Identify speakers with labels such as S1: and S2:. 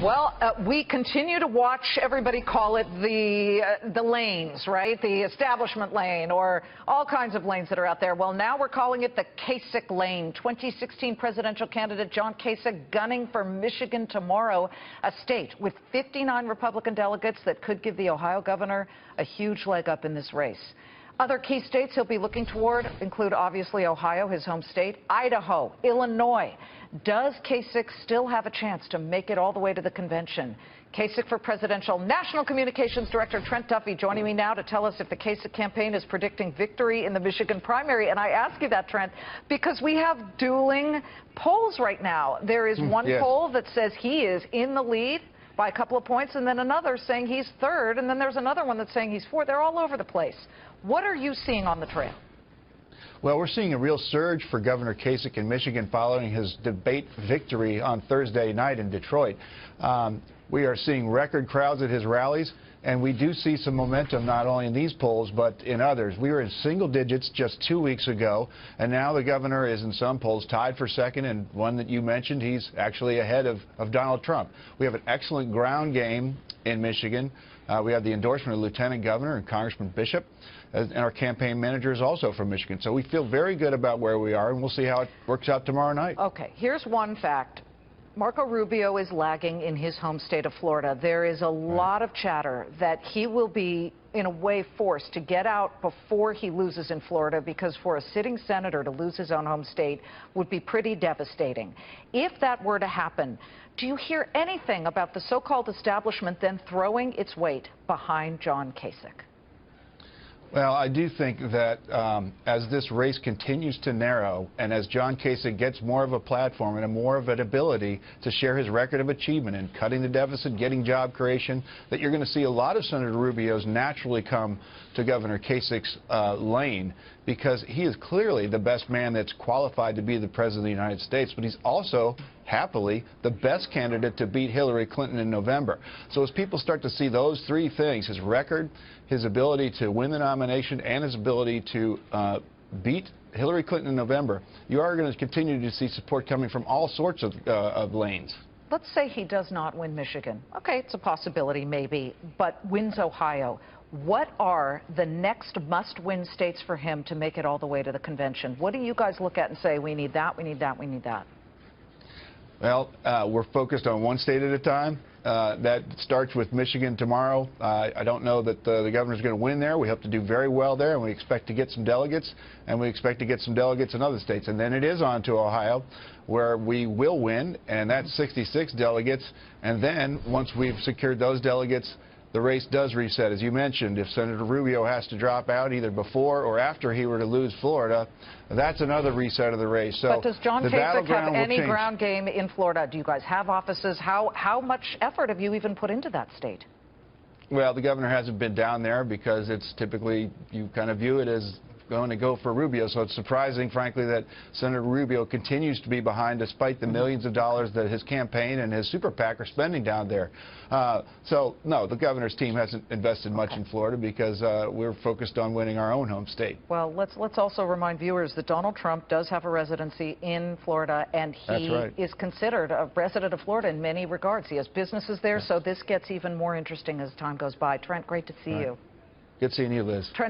S1: Well, we continue to watch everybody call it the lanes, right? The establishment lane or all kinds of lanes that are out there. Well, now we're calling it the Kasich lane. 2016 presidential candidate John Kasich gunning for Michigan tomorrow, a state with 59 Republican delegates that could give the Ohio governor a huge leg up in this race. Other key states he'll be looking toward include, obviously, Ohio, his home state, Idaho, Illinois. Does Kasich still have a chance to make it all the way to the convention? Kasich for Presidential National Communications Director Trent Duffy joining me now to tell us if the Kasich campaign is predicting victory in the Michigan primary. And I ask you that, Trent, because we have dueling polls right now. There is one poll that says he is in the lead by a couple of points, and then another saying he's third, and then there's another one that's saying he's fourth. They're all over the place. What are you seeing on the trail?
S2: Well, we're seeing a real surge for Governor Kasich in Michigan following his debate victory on Thursday night in Detroit. We are seeing record crowds at his rallies, and we do see some momentum not only in these polls but in others. We were in single digits just 2 weeks ago, and now the governor is in some polls tied for second, and one that you mentioned, he's actually ahead of Donald Trump. We have an excellent ground game in Michigan. We have the endorsement of Lieutenant Governor and Congressman Bishop, and our campaign manager is also from Michigan. So we feel very good about where we are, and we'll see how it works out tomorrow night.
S1: Okay, here's one fact. Marco Rubio is lagging in his home state of Florida. There is a lot of chatter that he will be, in a way, forced to get out before he loses in Florida, because for a sitting senator to lose his own home state would be pretty devastating. If that were to happen, do you hear anything about the so-called establishment then throwing its weight behind John Kasich?
S2: Well, I do think that as this race continues to narrow and as John Kasich gets more of a platform and more of an ability to share his record of achievement in cutting the deficit, getting job creation, that you're going to see a lot of Senator Rubio's naturally come to Governor Kasich's lane, because he is clearly the best man that's qualified to be the President of the United States, but he's also happily the best candidate to beat Hillary Clinton in November. So as people start to see those three things, his record, his ability to win the nomination, and his ability to beat Hillary Clinton in November, you are going to continue to see support coming from all sorts of lanes.
S1: Let's say he does not win Michigan. Okay, it's a possibility maybe, but wins Ohio. What are the next must-win states for him to make it all the way to the convention? What do you guys look at and say, we need that, we need that, we need that?
S2: Well, we're focused on one state at a time. That starts with Michigan tomorrow. I don't know that the governor's going to win there. We hope to do very well there, and we expect to get some delegates, and we expect to get some delegates in other states. And then it is on to Ohio, where we will win, and that's 66 delegates. And then once we've secured those delegates, the race does reset. As you mentioned, if Senator Rubio has to drop out either before or after he were to lose Florida, that's another reset of the race. So
S1: but does John Kasich have any ground game in Florida? Do you guys have offices? How much effort have you even put into that state?
S2: Well, the governor hasn't been down there because it's typically, you kind of view it as going to go for Rubio. So it's surprising, frankly, that Senator Rubio continues to be behind despite the millions of dollars that his campaign and his super PAC are spending down there. So, no, the governor's team hasn't invested much in Florida because we're focused on winning our own home state.
S1: Well, let's also remind viewers that Donald Trump does have a residency in Florida, and he is considered a resident of Florida in many regards. He has businesses there, so this gets even more interesting as time goes by. Trent, great to see you.
S2: Good seeing you, Liz.
S1: Trent